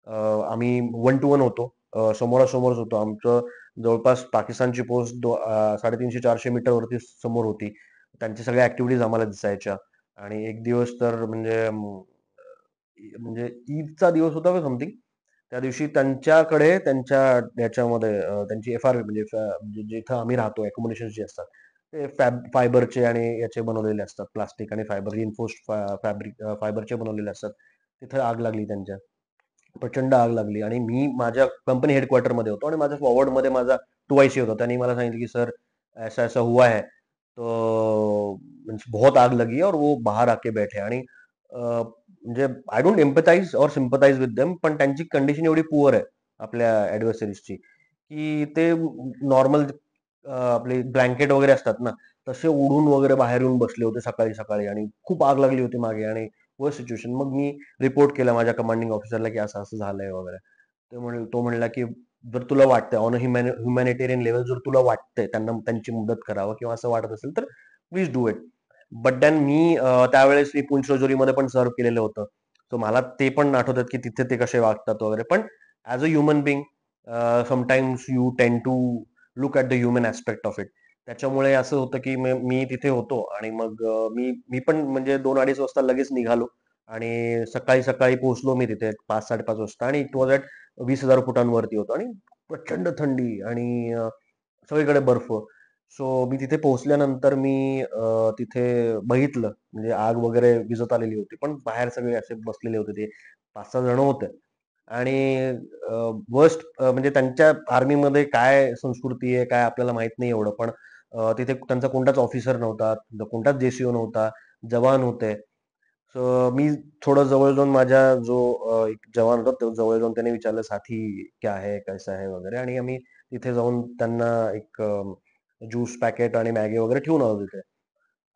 आम्ही 1 to 1 होतो. समोरासमोरच होतो. आमचं जवळपास पाकिस्तानची पोस्ट 350-400 मीटरवरती समोर होती. त्यांच्या सगळ्या ॲक्टिव्हिटीज आम्हाला दिसायच्या आणि एक दिवस तर म्हणजे ईदचा दिवस होता का समथिंग. त्या दिवशी त्यांच्याकडे त्यांच्या याच्यामध्ये त्यांची एफ-आर म्हणजे जिथं आम्ही राहतो अकोमोडेशन्स जे असतात, ते फायबरचे आणि याचे बनवलेले असतात. प्लास्टिक आणि फायबर रिइन्फोर्स्ड फायबरचे बनवलेले असतात. तिथे आग लागली त्यांच्या. प्रचंड आग लागली आणि मी माझ्या कंपनी हेडक्वार्टरमध्ये होतो आणि माझ्या फॉरवर्डमध्ये माझा 2IC होता. त्यांनी मला सांगितलं की सर ऐसा-ऐसा हुआ है. तो मीन्स बहुत आग लगी है और वो बाहर आके बैठे आणि म्हणजे आय डोंट एम्पथाइज और सिम्पथाइज विथ देम, पण त्यांची कंडिशन एवढी पुअर आहे आपल्या ॲडव्हर्सरीजची, की ते नॉर्मल आपले ब्लँकेट वगैरे असतात ना, तसे उडून वगैरे बाहेर येऊन बसले होते सकाळी-सकाळी आणि खूप आग लागली होती मागे आणि वर्स्ट सिच्युएशन. मग मी रिपोर्ट केला माझ्या कमांडिंग ऑफिसरला की असं-असं झालंय वगैरे. तो म्हणला की जर तुला वाटतंय ऑन अ ह्युमॅनिटेरियन लेव्हल जर तुला वाटतंय त्यांना त्यांची मदत करावं किंवा असं वाटत असेल तर please do it. But than me त्यावेळेस मी पुंछ राजौरीमध्ये पण सर्व्ह केलेलं होतं. सो मला ते पण आठवतात की तिथे ते कसे वागतात वगैरे. पण as a human being sometimes you tend to look at the human aspect of it. त्याच्यामुळे असं होतं की मी तिथे होतो आणि मग मी पण म्हणजे 2-2:30 वाजता लगेच निघालो आणि सकाळी-सकाळी पोहोचलो मी तिथे 5-5:30 वाजता आणि इट वॉज ॲट 20,000 फुटांवरती होतो आणि प्रचंड थंडी आणि सगळीकडे बर्फ. सो मी तिथे पोहोचल्यानंतर मी तिथे बघितलं म्हणजे आग वगैरे विझत आलेली होती. पण बाहेर सगळे असे बसलेले होते ते 5-6 जण होते. आणि म्हणजे त्यांच्या आर्मीमध्ये काय संस्कृती आहे, काय आपल्याला माहीत नाही एवढं. पण तिथे त्यांचा कोणताच ऑफिसर नव्हता, कोणताच जे-सी-ओ नव्हता, जवान होते. सो मी थोडं जवळ जाऊन माझ्या जो एक जवान होता, तो जवळ जाऊन त्याने विचारलं, "साथी क्या है? कैसा है?" वगैरे आणि आम्ही तिथे जाऊन त्यांना एक ज्यूस पॅकेट आणि मॅगी वगैरे ठेवून आलो तिथे.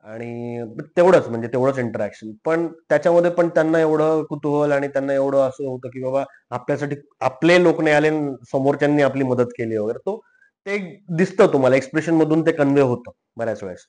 आणि तेवढंच म्हणजे तेवढंच इंटरॅक्शन. पण त्याच्यामध्ये पण त्यांना एवढं कुतूहल आणि त्यांना एवढं असं होतं, की बाबा आपल्यासाठी आपले लोक नाही आले आणि समोरच्यांनी आपली मदत केली वगैरे. ते दिसतं तुम्हाला एक्सप्रेशनमधून ते कन्वे होतं बऱ्याच वेळेस.